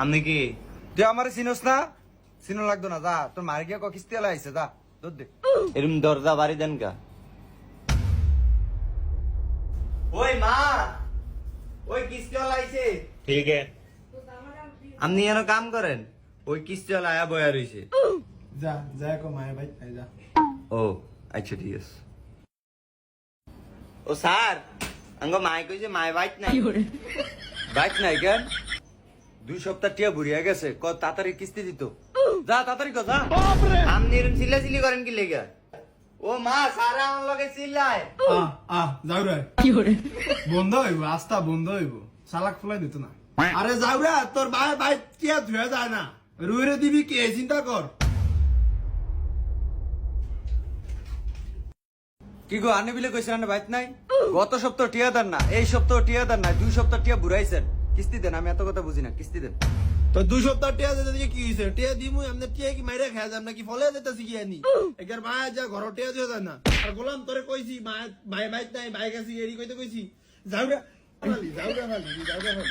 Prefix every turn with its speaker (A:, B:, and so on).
A: আপনি কি
B: তুই আমার চিনোস না? চিনো লাগতো না, যা তোর মার গিয়ে কিস্তি এলা আইছে, যা দুধ দে।
A: এরম দরজা বাড়ি দেন কা? ওই মা, ওই কিস্তিওয়ালা আইছে।
C: ठीक है।
A: আপনি যেন কাম করেন, ওই কিস্তিওয়ালা আয়া বয়া রইছে।
B: যা যা কো মায়ের ভাই যা।
A: ও আচ্ছা ঠিক আছে। ও স্যার, আঙ্গ মাই কইছে মাই বাইক নাই।
B: বাইক নাই কেন? 2 সপ্তাহ টিয়া বুড়িয়া গেছে, ক তাড়াতাড়ি কিস্তি দিত। যা তাড়াতাড়ি কর, যা।
A: আপনি এরম চিল্লাচিল্লি করেন কি লেগে? ও মা, স্যার আমার লগে চিল্লায়।
D: যাও রে বন্ধ হইব, আস্থা বন্ধ হইব, চালাক ফুলাই দিত না। আরে যাও রে, তোর ভাই ভাই টিয়া ধুয়ে যায় না, রুইরে দিবি কে চিন্তা কর।
B: কি গো আনে বিলে কইছেন আনে বাইক নাই? গত সপ্তাহ টিয়া দেন না, এই সপ্তাহ টিয়া দেন না, 2 সপ্তাহ টিয়া বুড়াইছেন। কিস্তি দেন, আমি এত কথা বুঝি না, কিস্তি দেন।
D: তো 2 সপ্তাহ টিয়া দিতে দিয়ে কি হইছে? টিয়া দিমু এমনি টিয়া কি মাইরা খায় যাম নাকি ফলে দিতেছি কি আনি? একার ভাই যা ঘর টিয়া দিয়ে যায় না। আর গোলাম তোরে কইছি ভাই ভাই বাইক নাই, ভাই কাছে এরি কইতে কইছি। যাও রে যাও রে, যাও রে।